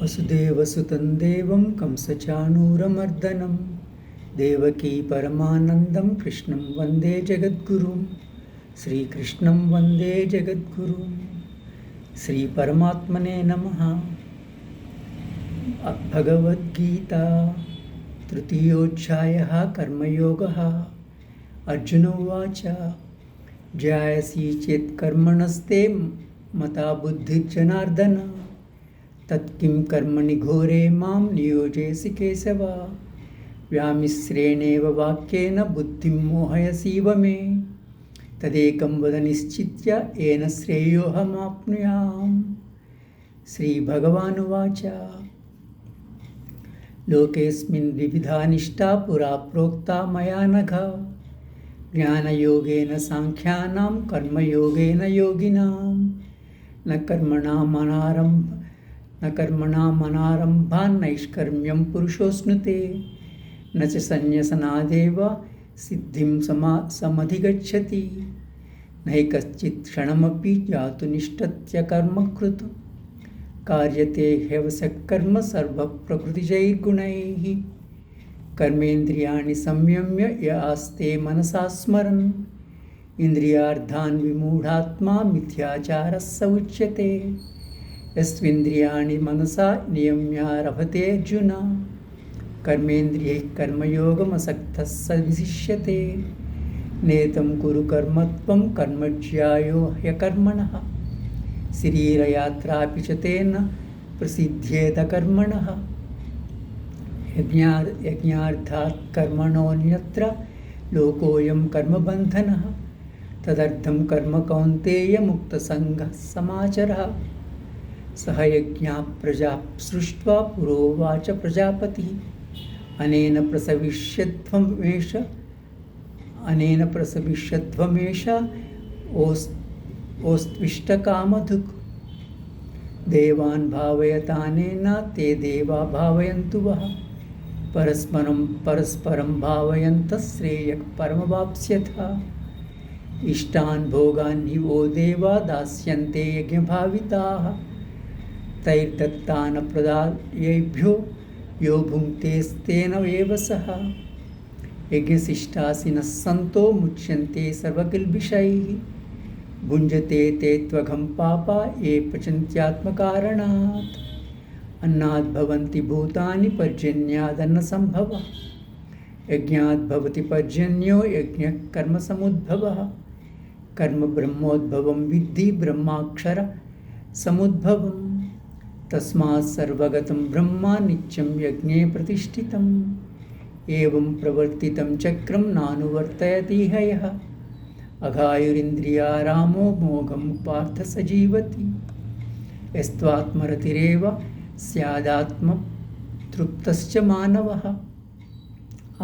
वसुदेवसुतं देवं कंसचाणूरमर्दनं देवकी परमानन्दं कृष्णं वन्दे जगद्गुरुं श्रीकृष्णं वन्दे जगद्गुरुं श्रीपरमात्मने नमः। भगवद्गीता तृतीयोऽध्यायः कर्मयोगः। अर्जुन उवाच ध्यायसि चेत् कर्मणस्ते मता बुद्धिर्जनार्दन तत्किं कर्मणि घोरे मां नियोजयसि केशव। व्यामिश्रेणेव वाक्येन बुद्धिं मोहयसीव मे तदेकं वद निश्चित्य येन श्रेयोऽहमाप्नुयाम्। श्रीभगवानुवाच लोकेऽस्मिन् विविधा निष्ठा पुरा प्रोक्ता मया नघ। ज्ञानयोगेन साङ्ख्यानां कर्मयोगेन योगिनां न कर्मणामनारम्भान् नैष्कर्म्यं पुरुषोऽश्नुते न च सन्न्यसनादेव सिद्धिं समधिगच्छति। नैकश्चित् क्षणमपि जातु निष्ठत्य कर्मकृत् कार्यते ह्यवशः कर्म सर्वप्रकृतिजैर्गुणैः। कर्मेन्द्रियाणि संयम्य य आस्ते मनसा स्मरन् इन्द्रियार्थान् विमूढात्मा मिथ्याचारः स उच्यते। यस्त्विन्द्रियाणि मनसा नियम्यारभते अर्जुन कर्मेन्द्रियैः कर्मयोगमसक्तः स विशिष्यते। नेतं कुरु कर्मत्वं कर्मज्यायो ह्यकर्मणः शरीरयात्रापि च तेन प्रसिद्ध्येत कर्मणः। यज्ञार्थात् कर्मणोऽन्यत्र लोकोऽयं कर्मबन्धनः तदर्थं कर्म कौन्तेय मुक्तसङ्गः समाचरः। सह यज्ञाः प्रजाः सृष्ट्वा पुरोवाच प्रजापतिः अनेन प्रसविष्यध्वमेष ओस्त्विष्टकामधुक्। देवान् भावयतानेन ते देवा भावयन्तु वः परस्परं भावयन्तः श्रेयः परमवाप्स्यथ। इष्टान् भोगान् हि वो देवा दास्यन्ते यज्ञभाविताः तैर्दत्तान् प्रदायैभ्यो यो भुङ्क्तेस्तेन एव सः। यज्ञशिष्टासिनः सन्तो मुच्यन्ते सर्वकिल्बिषैः भुञ्जते ते त्वघं पापा ये पचन्त्यात्मकारणात्। अन्नाद् भवन्ति भूतानि पर्जन्यादन्नसम्भवः यज्ञाद् भवति पर्जन्यो यज्ञः कर्मसमुद्भवः। कर्म ब्रह्मोद्भवं विद्धि ब्रह्माक्षर समुद्भवम्। तस्मात् सर्वगतं ब्रह्म नित्यं यज्ञे प्रतिष्ठितम्। एवं प्रवर्तितं चक्रं नानुवर्तयति ह्यः अघायुरिन्द्रियारामो मोघं पार्थ स जीवति। यस्त्वात्मरतिरेव स्यादात्मतृप्तश्च मानवः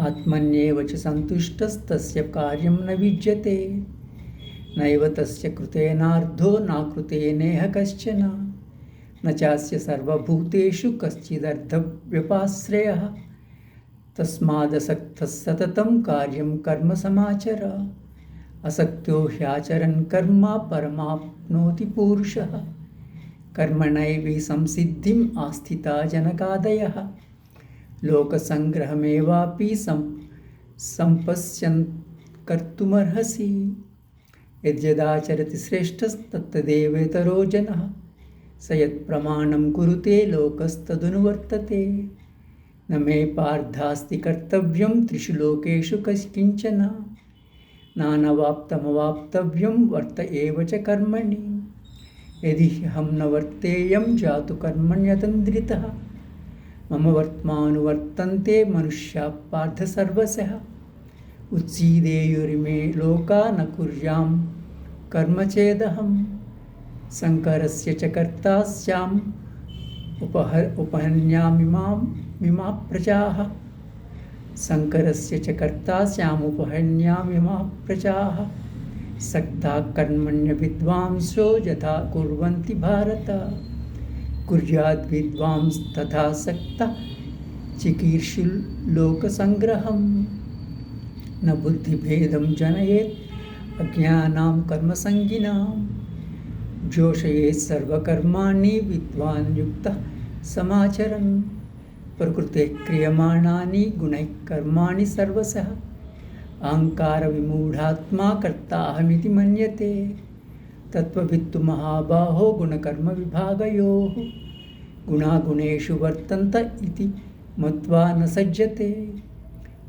आत्मन्येव च सन्तुष्टस्तस्य कार्यं न विद्यते। नैव तस्य कृतेनार्धो नाकृतेनेह कश्चन न चास्य सर्वभूतेषु कश्चिदर्थव्यपाश्रयः। तस्मादसक्तः सततं कार्यं कर्म समाचर असक्तो ह्याचरन् कर्म परमाप्नोति पूरुषः। कर्मणैव संसिद्धिम् आस्थिता जनकादयः लोकसङ्ग्रहमेवापि सम्पश्यन् कर्तुमर्हसि। यद्यदाचरति श्रेष्ठस्तत्तदेवेतरो जनः स यत्प्रमाणं कुरुते लोकस्तदनुवर्तते। न मे पार्थास्ति कर्तव्यं त्रिषु लोकेषु किंचन नानवाप्तमवाप्तव्यं वर्त एव च कर्मणि। यदि ह्यहं न वर्तेयं जातु कर्मण्यतन्द्रितः मम वर्त्मानुवर्तन्ते मनुष्याः पार्थ सर्वशः। उत्सीदेयुरिमे लोका न कुर्यां कर्म चेदहम् शङ्करस्य च कर्ता स्याम् उपहन्यामिमाः प्रजाः। शङ्करस्य च कर्ता स्यामुपहन्यामिमाः प्रजाः सक्ताः कर्मण्यविद्वांसो यथा कुर्वन्ति भारत। कुर्याद्विद्वांस्तथा सक्तः चिकीर्षुर्लोकसङ्ग्रहम्। न बुद्धिभेदं जनयेत् अज्ञानां कर्मसङ्गिनां जोषयेत् सर्वकर्माणि विद्वान् युक्तः समाचरन् प्रकृते क्रियमाणानि गुणैः कर्माणि सर्वशः अहङ्कारविमूढात्मा कर्ताहमिति मन्यते। तत्त्ववित्तु महाबाहो गुणकर्मविभागयोः गुणागुणेषु वर्तन्त इति मत्वा न सज्जते।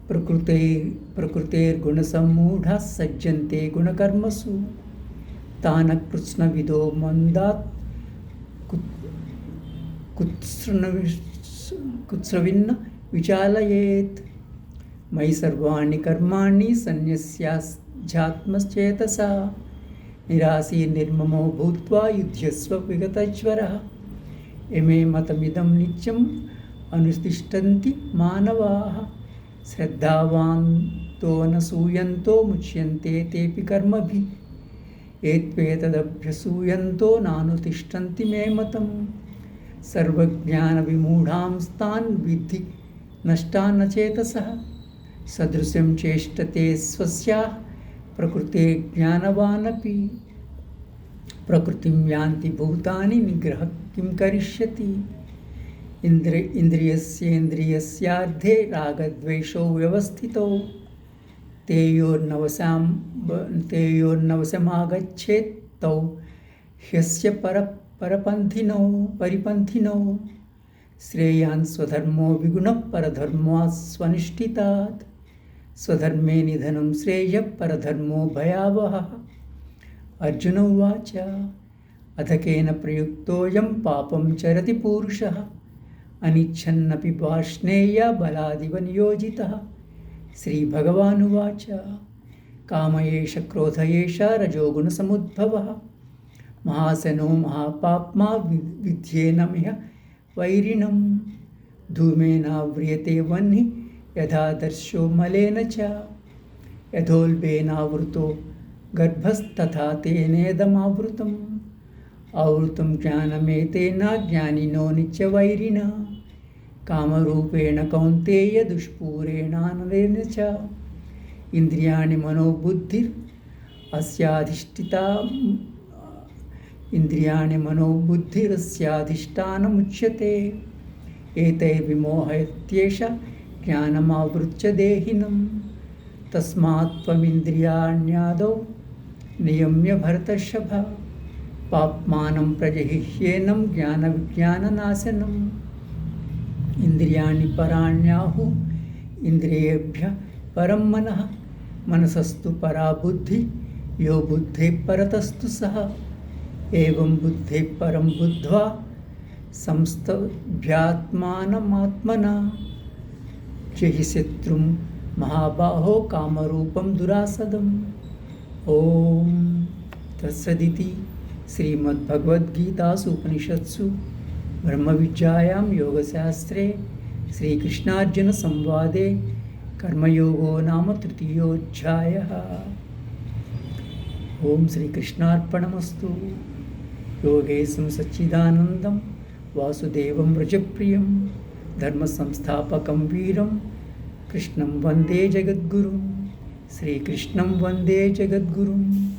प्रकृतेर्गुणसम्मूढाः सज्जन्ते गुणकर्मसु तान् कृत्स्नविदो मन्दात् कुत्स्रविन्न विचालयेत्। मयि सर्वाणि कर्माणि सन्न्यस्याध्यात्मश्चेतसा निराशीर्निर्ममो भूत्वा युध्यस्व विगतज्वरः। इमे मतमिदं नित्यम् अनुतिष्ठन्ति मानवाः श्रद्धावान्तो न सूयन्तो मुच्यन्ते तेऽपि कर्मभिः एत्वेतदभ्यसूयन्तो नानुतिष्ठन्ति मे मतम्। सर्वज्ञानविमूढांस्तान् विद्धि नष्टान् न चेतसः सदृशं चेष्टते स्वस्याः प्रकृते ज्ञानवानपि। प्रकृतिं यान्ति भूतानि निग्रहः किं करिष्यति। इन्द्रियस्येन्द्रियस्यार्धे रागद्वेषौ व्यवस्थितौ तेयोर्नवशमागच्छेत् तौ ह्यस्य परिपन्थिनौ श्रेयान् स्वधर्मो विगुणः परधर्मात् स्वनिष्ठितात्। स्वधर्मे निधनं श्रेयः परधर्मो भयावहः। अर्जुन उवाच अथ केन प्रयुक्तोऽयं पापं चरति पूरुषः अनिच्छन्नपि वार्ष्णेय बलादिव नियोजितः। श्रीभगवानुवाच काम एष क्रोध एष रजोगुणसमुद्भवः महासनो महापाप्मा विद्येनमिह वैरिणं। धूमेनाव्रियते वह्निः यथादर्शो मलेन च यथोल्बेनावृतो गर्भस्तथा तेनेदमावृतम्। आवृतं ज्ञानमेतेन ज्ञानिनो नित्यवैरिणा कामरूपेण कौन्तेय दुष्पूरेणानलेन च। इन्द्रियाणि मनोबुद्धिरस्याधिष्ठानमुच्यते। एतैर्विमोहयत्येष ज्ञानमावृत्य देहिनं। तस्मात् त्वमिन्द्रियाण्यादौ नियम्य भरतर्षभ पाप्मानं प्रजहिह्येनं ज्ञानविज्ञाननाशनम्। इन्द्रियाणि पराण्याहुः इन्द्रियेभ्यः परं मनः मनसस्तु परा बुद्धिः यो बुद्धेः परतस्तु सः। एवं बुद्धेः परं बुद्ध्वा संस्तभ्यात्मानमात्मना जहि शत्रुं महाबाहो कामरूपं दुरासदम्। ॐ तत्सदिति श्रीमद्भगवद्गीतासु उपनिषत्सु ब्रह्मविद्यायां योगशास्त्रे श्रीकृष्णार्जुनसंवादे कर्मयोगो नाम तृतीयोऽध्यायः। ओम श्रीकृष्णार्पणमस्तु। योगेशं सच्चिदानन्दं वासुदेवं व्रजप्रियं धर्मसंस्थापकं वीरं कृष्णं वन्दे जगद्गुरुं। श्रीकृष्णं वन्दे जगद्गुरुम्।